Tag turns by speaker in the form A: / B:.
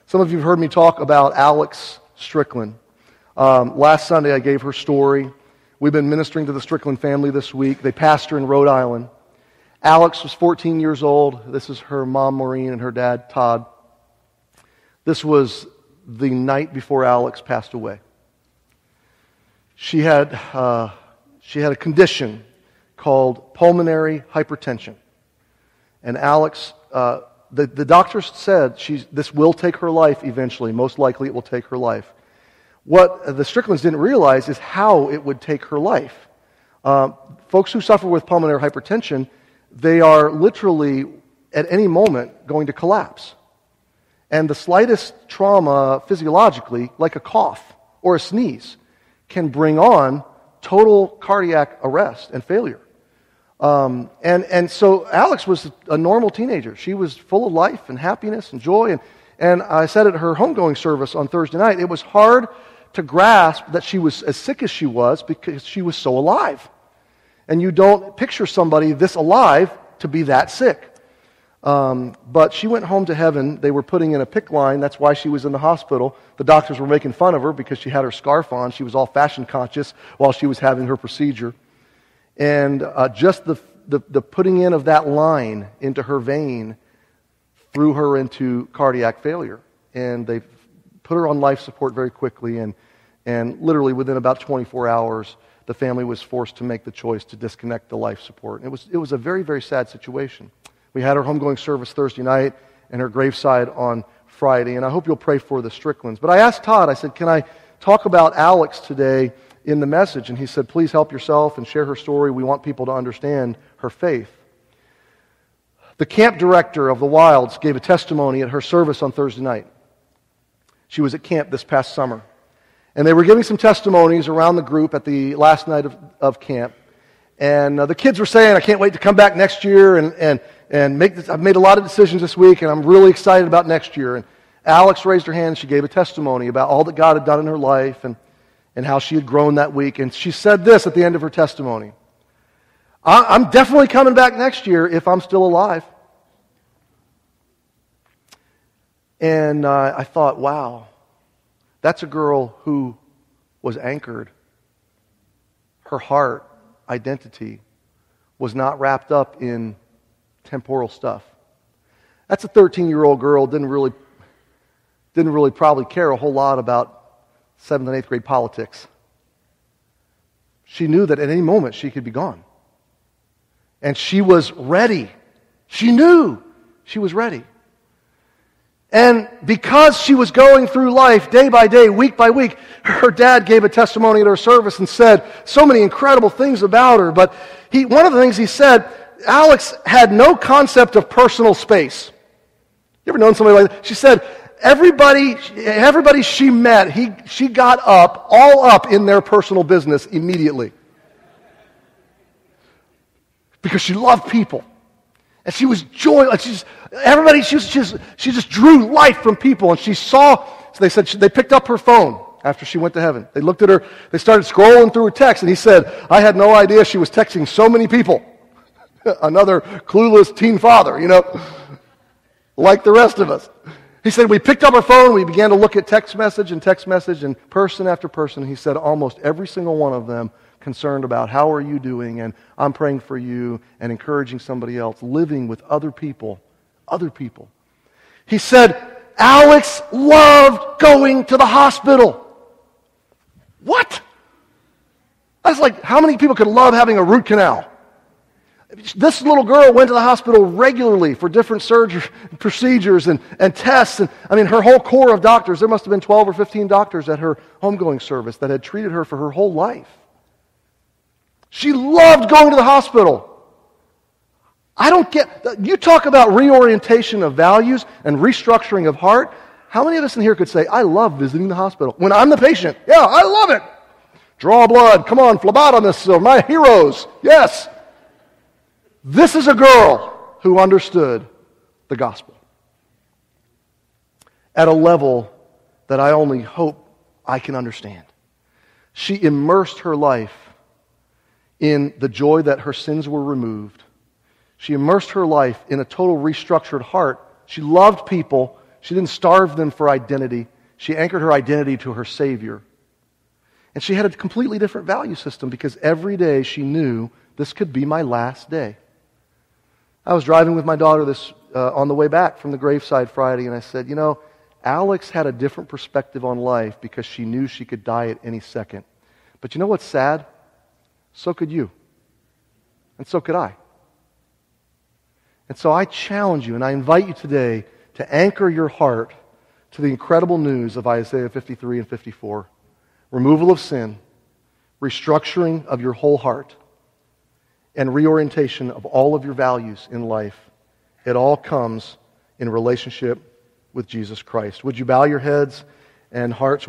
A: Some of you have heard me talk about Alex Strickland. Last Sunday I gave her story. We've been ministering to the Strickland family this week. They pastor in Rhode Island. Alex was 14 years old. This is her mom, Maureen, and her dad, Todd. This was the night before Alex passed away. She had a condition called pulmonary hypertension. And Alex, the doctors said this will take her life eventually. Most likely it will take her life. What the Stricklands didn't realize is how it would take her life. Folks who suffer with pulmonary hypertension, they are literally at any moment going to collapse. And the slightest trauma physiologically, like a cough or a sneeze, can bring on total cardiac arrest and failure. And so Alex was a normal teenager. She was full of life and happiness and joy. And I said at her homegoing service on Thursday night, it was hard to grasp that she was as sick as she was because she was so alive. And you don't picture somebody this alive to be that sick. But she went home to heaven. They were putting in a PICC line. That's why she was in the hospital. The doctors were making fun of her because she had her scarf on. She was all fashion conscious while she was having her procedure. And just the putting in of that line into her vein threw her into cardiac failure. And they put her on life support very quickly. And literally within about 24 hours, the family was forced to make the choice to disconnect the life support. And it was a very, very sad situation. We had our homegoing service Thursday night and her graveside on Friday. And I hope you'll pray for the Stricklands. But I asked Todd, I said, can I talk about Alex today in the message? And he said, please help yourself and share her story. We want people to understand her faith. The camp director of the Wilds gave a testimony at her service on Thursday night. She was at camp this past summer. And they were giving some testimonies around the group at the last night of camp. And the kids were saying, I can't wait to come back next year and make this. I've made a lot of decisions this week, and I'm really excited about next year. And Alex raised her hand. She gave a testimony about all that God had done in her life and how she had grown that week. And she said this at the end of her testimony: I'm definitely coming back next year if I'm still alive. And I thought, wow, that's a girl who was anchored. Her heart, identity, was not wrapped up in temporal stuff. That's a 13-year-old girl, didn't really probably care a whole lot about 7th and 8th grade politics. She knew that at any moment she could be gone. And she was ready. She knew she was ready. And because she was going through life day by day, week by week, her dad gave a testimony at her service and said so many incredible things about her. But one of the things he said, Alex had no concept of personal space. You ever known somebody like that? She said, everybody she met, she got all up in their personal business immediately. Because she loved people. And she was joyous. She just drew life from people. And so they said they picked up her phone after she went to heaven. They looked at her, they started scrolling through her text, and he said, I had no idea she was texting so many people. Another clueless teen father, like the rest of us. He said, we picked up our phone, we began to look at text message, and person after person. He said almost every single one of them concerned about how are you doing, and I'm praying for you, and encouraging somebody else, living with other people. He said, Alex loved going to the hospital. What? That's like, how many people could love having a root canal? This little girl went to the hospital regularly for different surgery procedures and tests. And her whole core of doctors, there must have been 12 or 15 doctors at her homegoing service that had treated her for her whole life. She loved going to the hospital. You talk about reorientation of values and restructuring of heart. How many of us in here could say, I love visiting the hospital? When I'm the patient, yeah, I love it. Draw blood, come on, phlebotomists are my heroes. Yes. This is a girl who understood the gospel at a level that I only hope I can understand. She immersed her life in the joy that her sins were removed. She immersed her life in a total restructured heart. She loved people. She didn't starve them for identity. She anchored her identity to her Savior. And she had a completely different value system because every day she knew this could be my last day. I was driving with my daughter on the way back from the graveside Friday, and I said, you know, Alex had a different perspective on life because she knew she could die at any second. But you know what's sad? So could you. And so could I. And so I challenge you and I invite you today to anchor your heart to the incredible news of Isaiah 53 and 54. Removal of sin, restructuring of your whole heart, and reorientation of all of your values in life. It all comes in relationship with Jesus Christ. Would you bow your heads and hearts?